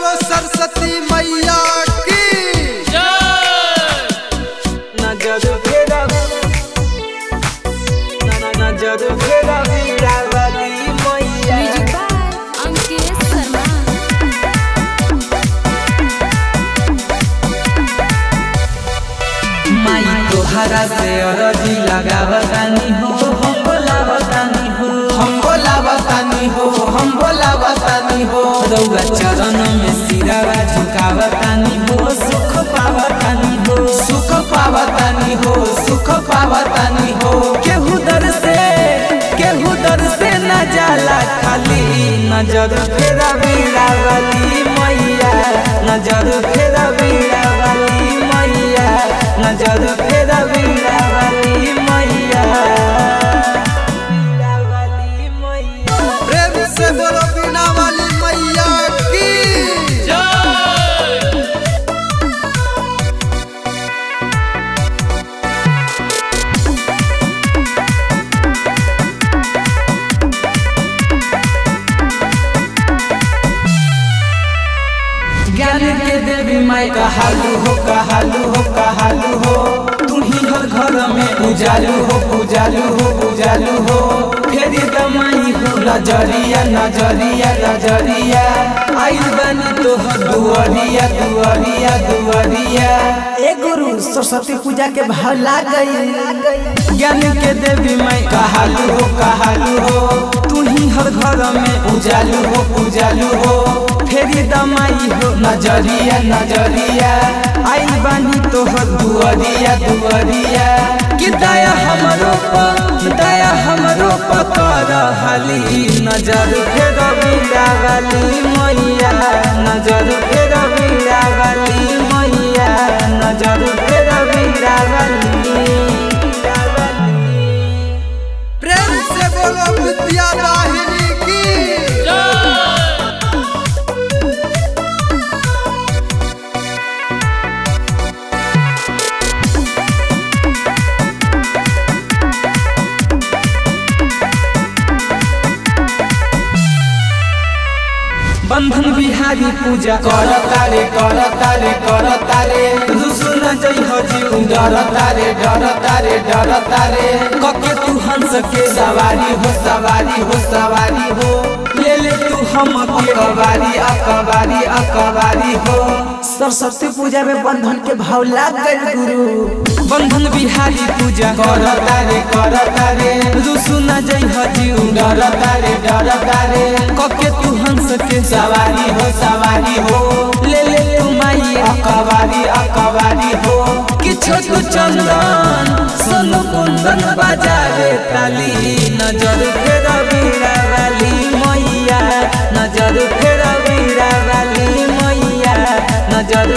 बोलो सरस्वती मैया की नजर फेरा वीरा वाली मैया। अंकित शर्मा। माई तोहरा से अरजी लगावतानी हो, हम बोलावतानी हो, हम बोलावतानी हो, हम बोलावतानी हो। रउआ चरण में सिरावा झुकावतानी हो, सुख पावतानी हो, सुख पावतानी हो, सुख पावतानी हो। केहू दर से न जाला खाली, नजर फेरा वीरा वाली मैया, नजर फेरा वीरा वाली मैया, नजर फेरा वीरा वाली मैया। प्रेम से बोलो बीना वाली मैया की ज्ञान के देवी माई कहालू हो, कहालू हो, कहालू हो। तुम ही हर घर में उजालू हो, उजालू हो, उजालू हो। फेरी दमाई हो नजरिया, नजरिया, नजरिया। आई बनी तो दुआरिया, दुआरिया, दुआरिया। ए गुरु सरस्वती पूजा के भाव लाग गई। ज्ञान के देवी माई कहालू हो, कहालू हो। तू ही हर घर में उजालू हो, उजालू हो। फेरी दमाई हो नजरिया, नजरिया। आई बानी तो दुआरिया, दुआरिया। कि दया हमरो पर हाली, नजर फेर वीरा वाली मैया, नजर फेर वीरा वाली मैया, नजर फेर वीरा वाली। प्रेम से बोलो विद्या दाहिनी की बंधन बिहारी पूजा करता रे, करता रे, करता रे। रुसुन जई हजीव डरता रे, डरता रे, डरता रे। कके तू हंस के सवारी हो, सवारी हो, सवारी हो। ले ले तू हम अकबारी, अकबारी, अकबारी हो। सरस्वती पूजा में बंधन के भाव लाग गई गुरु। बंधन बिहारी पूजा करता रे, करता रे। रुसुन जई हजीव डरता रे, डरता रे। कके तू हंस के सवारी हो, सवारी हो। ले ले तू माई अकबारी, अकबारी हो। कि छोटू चंदन सोनू कुंदन बजावे ताली, नजर फेरा वीरा वाली मैया, नजर फेरा वीरा वाली मैया, नजर